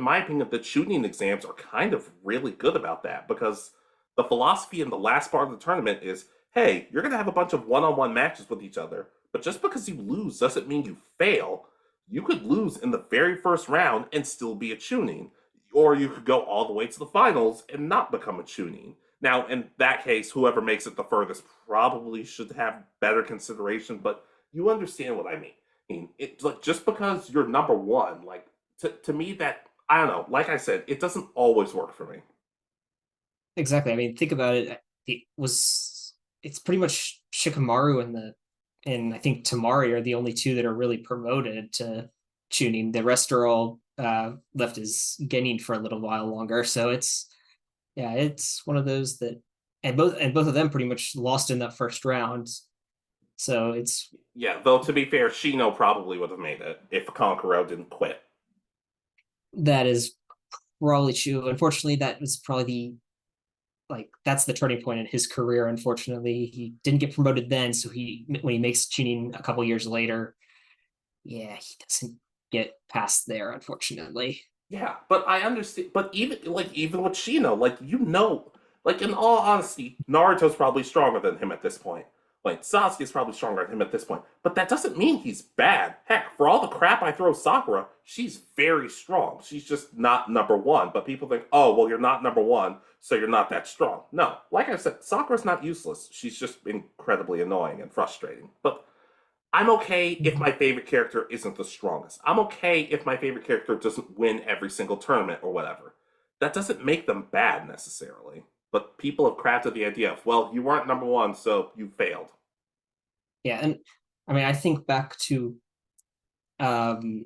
my opinion, the tuning exams are kind of really good about that because the philosophy in the last part of the tournament is, hey, you're going to have a bunch of one-on-one matches with each other, but just because you lose doesn't mean you fail. You could lose in the very first round and still be a tuning, or you could go all the way to the finals and not become a tuning. Now, in that case, whoever makes it the furthest probably should have better consideration, but you understand what I mean. It's like just because you're number one, to me, that I don't know. Like I said, it doesn't always work for me. Exactly. I mean, think about it. It's pretty much Shikamaru and I think Tamari are the only two that are really promoted to tuning. The rest are all left as Genin for a little while longer. So it's one of those that, and both of them pretty much lost in that first round. So it's Yeah, though to be fair, Shino probably would have made it if Konkoro didn't quit. that is probably true. Unfortunately, that was probably that's the turning point in his career. Unfortunately, he didn't get promoted then, so when he makes tuning a couple years later, yeah, he doesn't get past there, unfortunately. Yeah, but I understand. But even with Shino, in all honesty, Naruto's probably stronger than him at this point. Like Sasuke's probably stronger than him at this point. But that doesn't mean he's bad. Heck, for all the crap I throw Sakura, she's very strong. She's just not number one. But people think, oh, well, you're not number one, so you're not that strong. No, like I said, Sakura's not useless. She's just incredibly annoying and frustrating. But I'm okay if my favorite character isn't the strongest. I'm okay if my favorite character doesn't win every single tournament or whatever. That doesn't make them bad necessarily. But people have crafted the idea of, well, you weren't number one, so you failed. Yeah, and I mean, I think back to um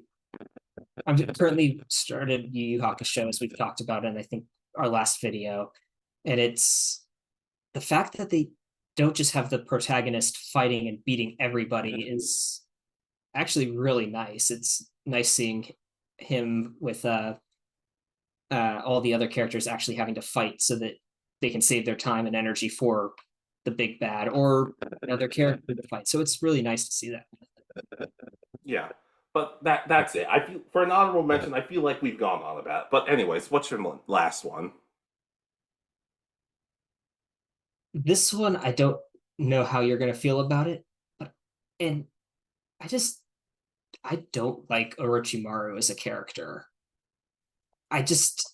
I'm currently started Yu Yu Hakusho, as we've talked about in I think our last video, and it's the fact that they don't just have the protagonist fighting and beating everybody is actually really nice. It's nice seeing him with all the other characters actually having to fight so that they can save their time and energy for the big bad or another character to fight. So it's really nice to see that. Yeah. But that's it. I feel for an honorable mention, I feel like we've gone on about it. But anyways, what's your last one? This one, I don't know how you're going to feel about it, but and I just I don't like Orochimaru as a character. I just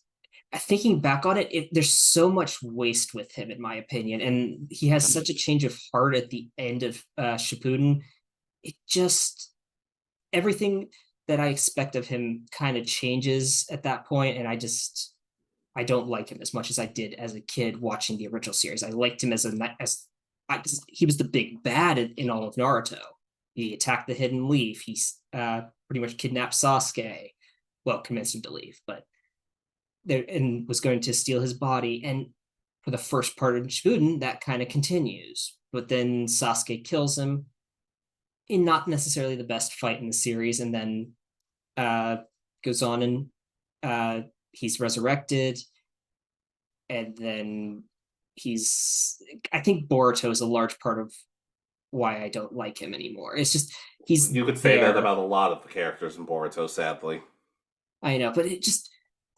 thinking back on it, there's so much waste with him, in my opinion, and he has such a change of heart at the end of Shippuden. It just everything that I expect of him kind of changes at that point, and I just I don't like him as much as I did as a kid watching the original series. I liked him he was the big bad in all of Naruto. He attacked the Hidden Leaf. He pretty much kidnapped Sasuke. Well, convinced him to leave, but there and was going to steal his body. And for the first part of Shippuden, that kind of continues. But then Sasuke kills him in not necessarily the best fight in the series, and then goes on and he's resurrected, and then I think Boruto is a large part of why I don't like him anymore. It's just he's You could say that there. about a lot of the characters in Boruto, sadly. I know, but it just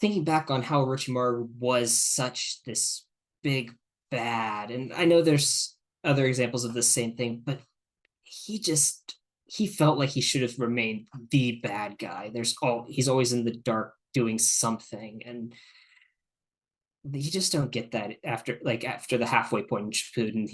thinking back on how Orochimaru was such this big bad, and I know there's other examples of the same thing, but he felt like he should have remained the bad guy. He's always in the dark doing something, and you just don't get that after the halfway point in Shippuden.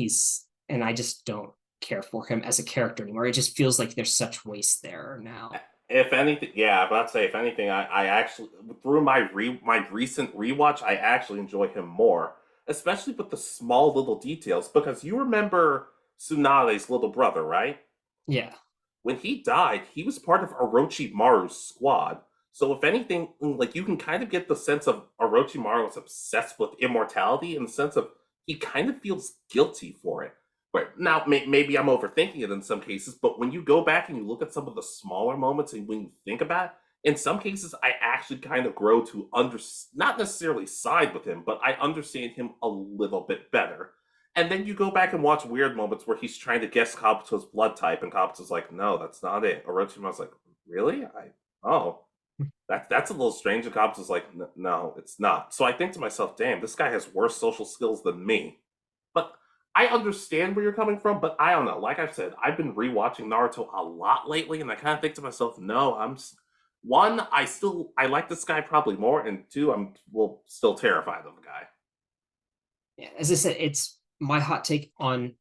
And I just don't care for him as a character anymore. It just feels like there's such waste there now. If anything, yeah, I'm about to say, if anything, I actually, through my recent rewatch, I actually enjoy him more, especially with the small little details, because you remember Tsunade's little brother, right? Yeah. When he died, he was part of Orochimaru's squad. So if anything, like, you can kind of get the sense of Orochimaru is obsessed with immortality in the sense of he kind of feels guilty for it. But now, maybe I'm overthinking it in some cases, but when you go back and you look at some of the smaller moments and when you think about it, in some cases, I actually kind of grow to not necessarily side with him, but I understand him a little bit better. And then you go back and watch weird moments where he's trying to guess Kabuto's blood type, and Kabuto's like, "No, that's not it." Orochimaru's like, "Really? Oh, that's a little strange." And Kabuto's like, "No, it's not." So I think to myself, "Damn, this guy has worse social skills than me." But I understand where you're coming from, but I don't know. Like I've said, I've been rewatching Naruto a lot lately, and I kind of think to myself, "No, one, I like this guy probably more, and two, I'm still terrified of the guy." Yeah, as I said, it's my hot take on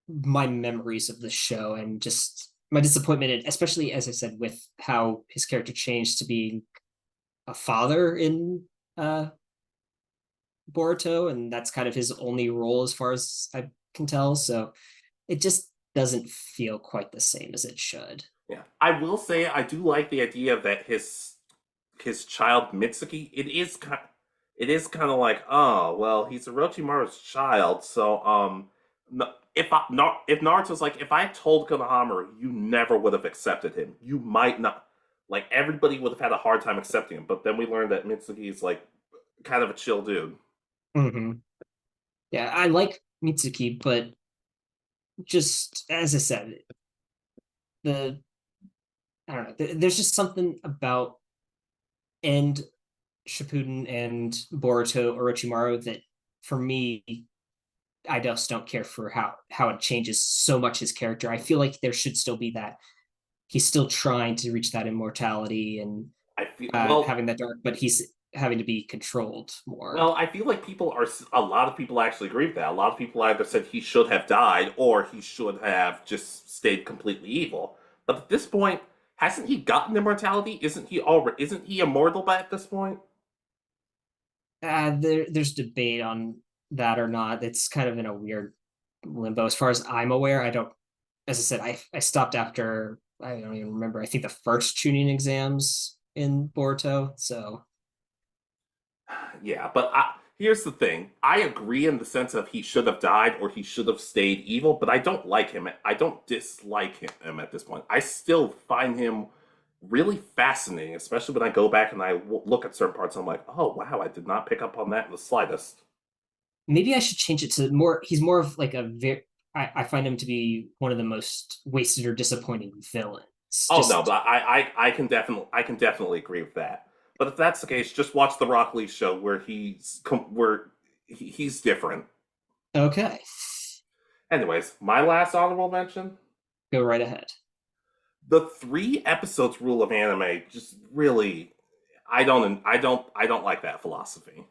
my memories of the show and just my disappointment, especially as I said, with how his character changed to being a father in Boruto, and that's kind of his only role as far as I can tell. So it just doesn't feel quite the same as it should. Yeah, I will say I do like the idea that his child Mitsuki, it is kind of like, oh well, he's Orochimaru's child, so if Naruto's like, if I told Konohamaru you never would have accepted him, you might not, like, everybody would have had a hard time accepting him. But then we learned that Mitsuki is like kind of a chill dude. Mm-hmm. Yeah, I like Mitsuki, but just as I said, the I don't know. There's just something about end Shippuden and Boruto Orochimaru that, for me, I just don't care for how it changes so much his character. I feel like there should still be that he's still trying to reach that immortality and I feel well. having that dark, but he's having to be controlled more. Well, I feel like a lot of people actually agree with that. A lot of people either said he should have died or he should have just stayed completely evil. But at this point, hasn't he gotten immortality? Isn't he immortal by at this point? There's debate on that or not. It's kind of in a weird limbo. As far as I'm aware, I don't. As I said, I stopped after I don't even remember. I think the first tuning exams in Boruto. So Yeah, but here's the thing. I agree in the sense of he should have died or he should have stayed evil, but I don't like him. I don't dislike him at this point. I still find him really fascinating, especially when I go back and look at certain parts. I'm like, oh wow, I did not pick up on that in the slightest. maybe I should change it to more. He's more of like a very. I find him to be one of the most wasted or disappointing villains. Oh no, but I can definitely agree with that. But if that's the case, just watch the Rock Lee show where he's different. Okay, Anyways, my last honorable mention: go right ahead. the 3 episodes rule of anime. Just really, I don't like that philosophy.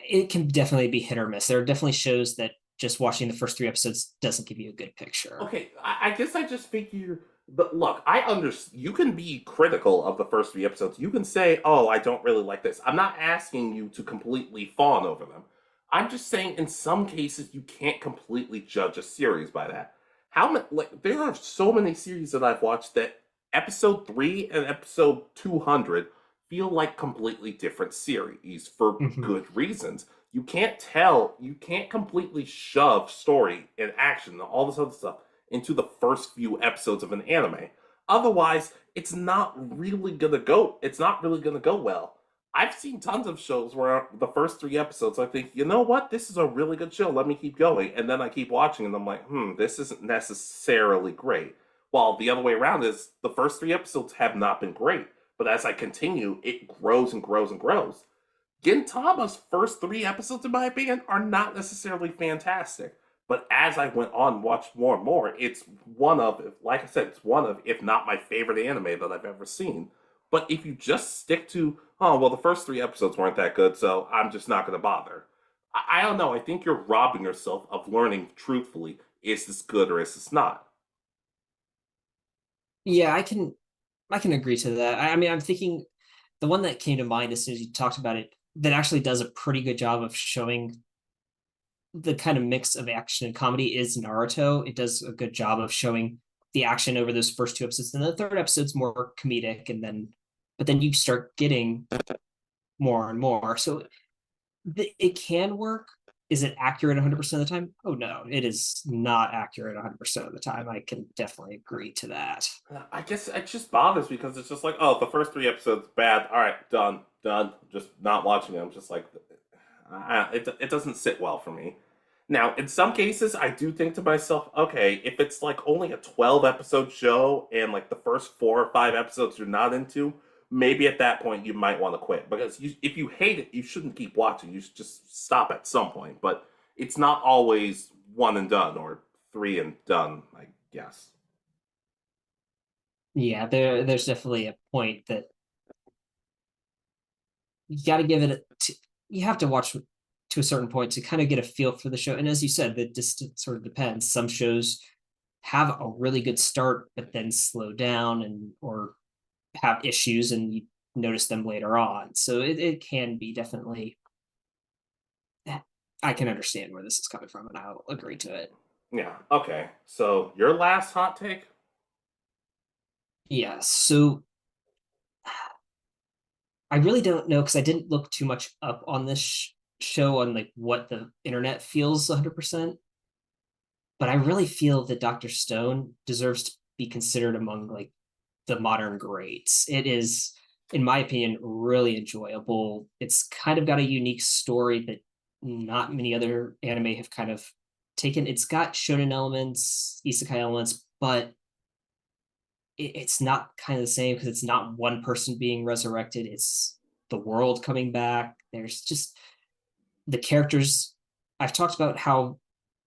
It can definitely be hit or miss. There are definitely shows that just watching the first 3 episodes doesn't give you a good picture. Okay, I guess I just figure But look, I understand. You can be critical of the first three episodes. You can say, "Oh, I don't really like this." I'm not asking you to completely fawn over them. I'm just saying, in some cases, you can't completely judge a series by that. How many? Like, there are so many series that I've watched that episode 3 and episode 200 feel like completely different series for Mhm. good reasons. You can't tell. You can't completely shove story and action and all this other stuff into the first few episodes of an anime. Otherwise, it's not really gonna go well. I've seen tons of shows where the first three episodes I think, you know what, this is a really good show, let me keep going. And then I keep watching and I'm like, this isn't necessarily great. While the other way around is the first three episodes have not been great. But as I continue, it grows and grows and grows. Gintama's first three episodes, in my opinion, are not necessarily fantastic. But as I went on and watched more and more, it's one of, like I said, it's one of, if not my favorite anime that I've ever seen. But if you just stick to, oh, well, the first three episodes weren't that good, so I'm just not going to bother. I don't know. I think you're robbing yourself of learning truthfully, is this good or is this not? Yeah, I can agree to that. I mean, I'm thinking the one that came to mind as soon as you talked about it that actually does a pretty good job of showing the kind of mix of action and comedy is Naruto. It does a good job of showing the action over those first two episodes, and the third episode's more comedic, and then but then you start getting more and more. So it can work. Is it accurate 100% of the time? Oh no, it is not accurate 100% of the time. I can definitely agree to that. I guess it just bothers me because it's just like, oh, the first three episodes bad. All right, done, done. Just not watching it. I'm just like, it doesn't sit well for me. Now, in some cases, I do think to myself, okay, if it's like only a 12 episode show and like the first 4 or 5 episodes you're not into, maybe at that point you might want to quit because if you hate it, you shouldn't keep watching. You should just stop at some point. But it's not always one and done or three and done, I guess. Yeah, there's definitely a point that you got to give it. You have to watch to a certain point to kind of get a feel for the show. And as you said, the distance sort of depends. Some shows have a really good start, but then slow down and or have issues, and you notice them later on. So it can be definitely. I can understand where this is coming from, and I'll agree to it. Yeah. Okay. So your last hot take? Yeah. So I really don't know because I didn't look too much up on this show on like what the internet feels 100%. But I really feel that Dr. Stone deserves to be considered among like the modern greats. It is, in my opinion, really enjoyable. It's kind of got a unique story that not many other anime have kind of taken. It's got shonen elements, isekai elements, but it's not kind of the same because it's not one person being resurrected. It's the world coming back. There's just the characters. I've talked about how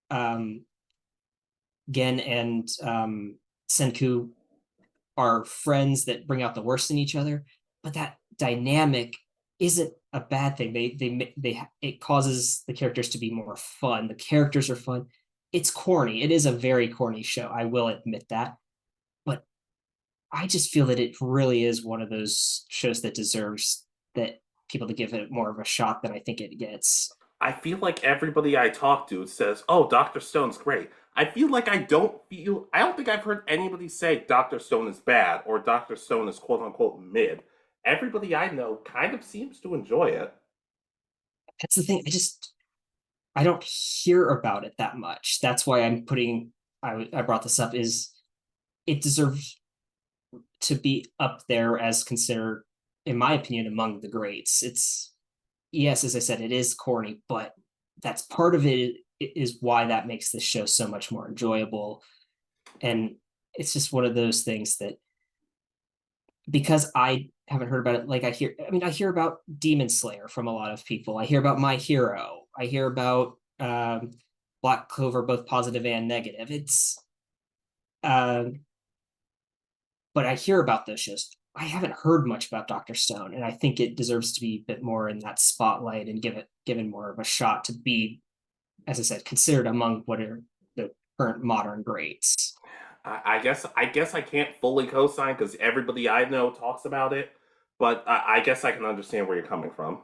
um, Gen and Senku are friends that bring out the worst in each other, but that dynamic isn't a bad thing. They it causes the characters to be more fun. The characters are fun. It's corny. It is a very corny show. I will admit that, but I just feel that it really is one of those shows that deserves that people to give it more of a shot than I think it gets. I feel like everybody I talk to says, "Oh, Doctor Stone's great." I feel like I don't think I've heard anybody say Doctor Stone is bad or Doctor Stone is quote unquote mid. Everybody I know kind of seems to enjoy it. That's the thing. I don't hear about it that much. That's why I brought this up is it deserves to be up there as considered, in my opinion, among the greats. It's yes, as I said, it is corny, but that's part of it is why that makes this show so much more enjoyable. And it's just one of those things that because I haven't heard about it, like I hear about Demon Slayer from a lot of people. I hear about My Hero. I hear about Black Clover, both positive and negative. It's um, but I hear about those shows. I haven't heard much about Dr. Stone, and I think it deserves to be a bit more in that spotlight and given more of a shot to be, as I said, considered among what are the current modern greats. I guess I can't fully co-sign because everybody I know talks about it, but I guess I can understand where you're coming from.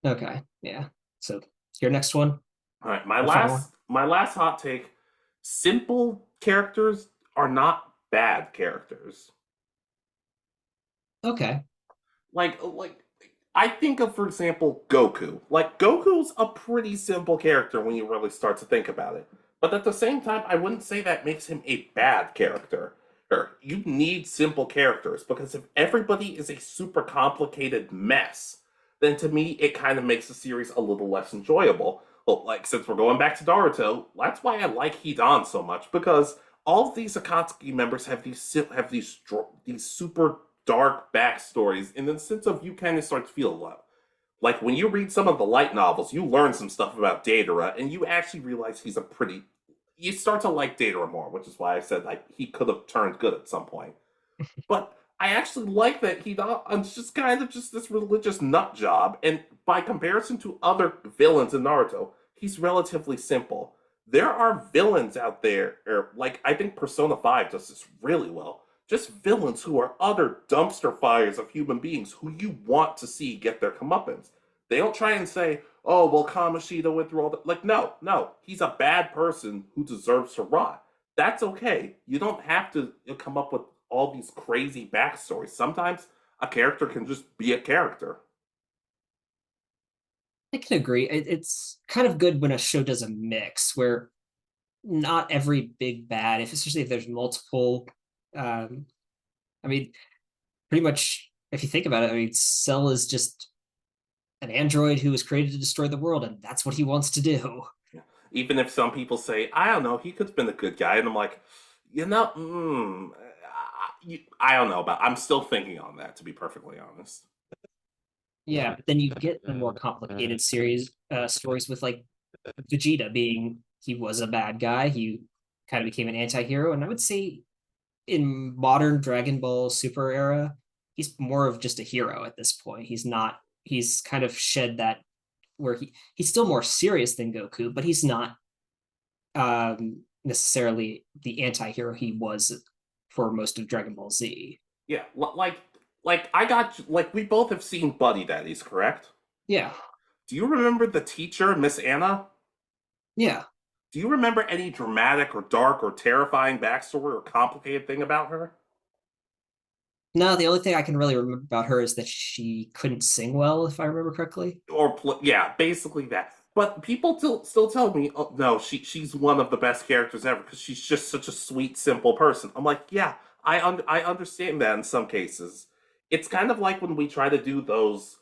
Okay, yeah. So your next one, All right, my your final one. last hot take: simple characters are not bad characters. Okay. Like I think of, for example, Goku. Like Goku's a pretty simple character when you really start to think about it. But at the same time, I wouldn't say that makes him a bad character. Or you need simple characters because if everybody is a super complicated mess, then to me it kind of makes the series a little less enjoyable. Well, like since we're going back to Naruto, that's why I like Hidan so much because all of these Akatsuki members have these super dark backstories in the sense of you kind of start to feel love. Like when you read some of the light novels, you learn some stuff about Datara, and you actually realize he's a pretty. You start to like Datara more, which is why I said like he could have turned good at some point. But I actually like that it's just kind of just this religious nut job, and by comparison to other villains in Naruto, he's relatively simple. There are villains out there, or like I think Persona 5 does this really well. Just villains who are utter dumpster fires of human beings who you want to see get their comeuppance. They don't try and say, "Oh, well, Kamoshida went through all that." Like, no, he's a bad person who deserves to rot. That's okay. You don't have to come up with all these crazy backstories. Sometimes a character can just be a character. I can agree. It's kind of good when a show does a mix where not every big bad, especially if there's multiple. Um, I mean, pretty much if you think about it, I mean, Cell is just an android who was created to destroy the world, and that's what he wants to do. Yeah. Even if some people say, I don't know, he could have been a good guy. And I'm like, I don't know about I'm still thinking on that, to be perfectly honest. Yeah, but then you get the more complicated stories with like Vegeta being he was a bad guy, he kind of became an anti-hero, and I would say in modern Dragon Ball Super era, he's more of just a hero at this point. He's kind of shed that where he's still more serious than Goku, but he's not necessarily the anti-hero he was for most of Dragon Ball Z. Yeah, like I got like we both have seen Buddy Daddies, correct? Yeah, Do you remember the teacher, Miss Anna? yeah. Do you remember any dramatic or dark or terrifying backstory or complicated thing about her? No, the only thing I can really remember about her is that she couldn't sing well, if I remember correctly. Yeah, basically that. But people still tell me, oh, no, she's one of the best characters ever because she's just such a sweet, simple person. I'm like, yeah, I understand that in some cases. It's kind of like when we try to do those.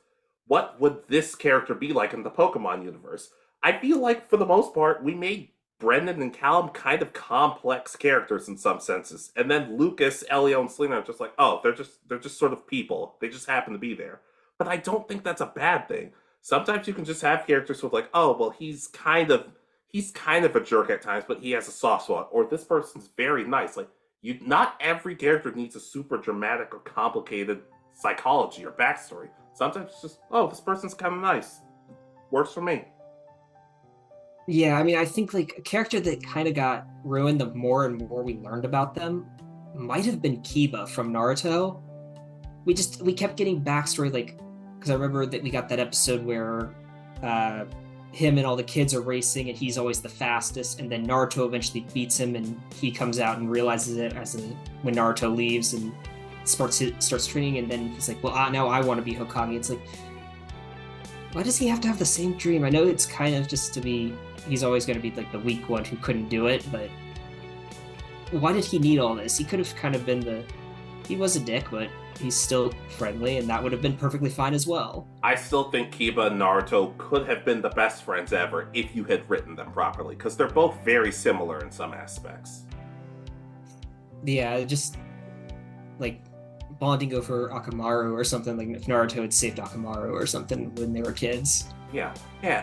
What would this character be like in the Pokemon universe? I feel like for the most part, we made Brendan and Callum kind of complex characters in some senses, and then Lucas, Elio, and Selena are just like, oh, they're just sort of people. They just happen to be there. But I don't think that's a bad thing. Sometimes you can just have characters with like, oh, well, he's kind of a jerk at times, but he has a soft spot, or this person's very nice. Like you, not every character needs a super dramatic or complicated psychology or backstory. Sometimes it's just, oh, this person's kind of nice. Works for me. Yeah, I mean, I think like a character that kind of got ruined the more and more we learned about them might have been Kiba from Naruto. We kept getting backstory like because I remember that we got that episode where uh him and all the kids are racing and he's always the fastest, and then Naruto eventually beats him and he comes out and realizes it when Naruto leaves and starts training, and then he's like, well, now I want to be Hokage. It's like, why does he have to have the same dream? I know it's kind of just to be he's always going to be like the weak one who couldn't do it, but why did he need all this? He could have kind of been he was a dick, but he's still friendly, and that would have been perfectly fine as well. I still think Kiba and Naruto could have been the best friends ever if you had written them properly, because they're both very similar in some aspects. Yeah, just like bonding over Akamaru or something, like if Naruto had saved Akamaru or something when they were kids. Yeah,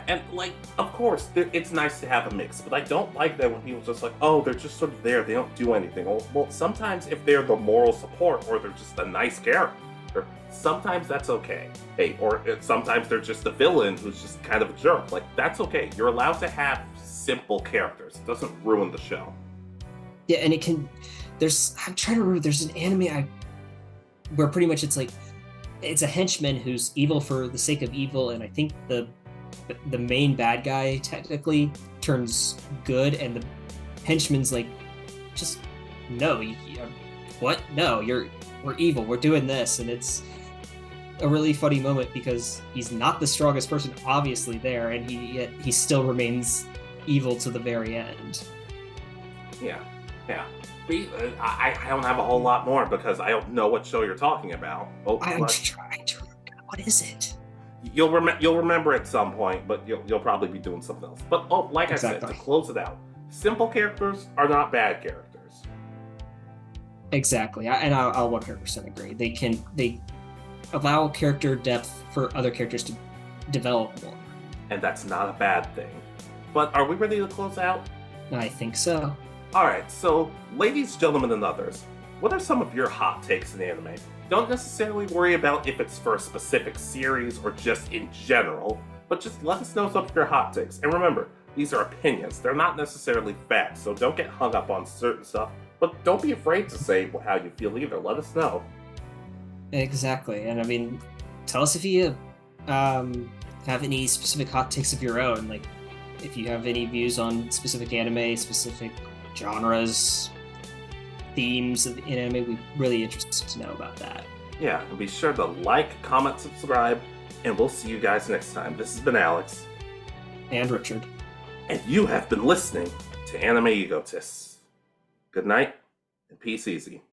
and like, of course, it's nice to have a mix, but I don't like that when people just like, oh, they're just sort of there, they don't do anything. Well, sometimes if they're the moral support or they're just a nice character, sometimes that's okay. Hey, or sometimes they're just a villain who's just kind of a jerk. Like, that's okay. You're allowed to have simple characters. It doesn't ruin the show. Yeah, and it can. I'm trying to remember. There's an anime where pretty much it's a henchman who's evil for the sake of evil, and I think the main bad guy technically turns good, and the henchman's like, just no, what? No, we're evil. We're doing this, and it's a really funny moment because he's not the strongest person, obviously there, and he still remains evil to the very end. Yeah, yeah. I don't have a whole lot more because I don't know what show you're talking about. Oh, I'm trying to remember. What is it? You'll remember at some point, but you'll probably be doing something else. But like Exactly. I said, to close it out, simple characters are not bad characters. Exactly, I'll 100% agree. They allow character depth for other characters to develop more. And that's not a bad thing. But are we ready to close out? I think so. Alright, so ladies, gentlemen, and others, what are some of your hot takes in anime? Don't necessarily worry about if it's for a specific series or just in general, but just let us know some of your hot takes. And remember, these are opinions. They're not necessarily facts, so don't get hung up on certain stuff, but don't be afraid to say how you feel either. Let us know. Exactly, and I mean, tell us if you have any specific hot takes of your own. Like, if you have any views on specific anime, specific genres, themes in anime, we're really interested to know about that. Yeah, and be sure to like, comment, subscribe, and we'll see you guys next time. This has been Alex. And Richard. And you have been listening to Anime Egotists. Good night, and peace easy.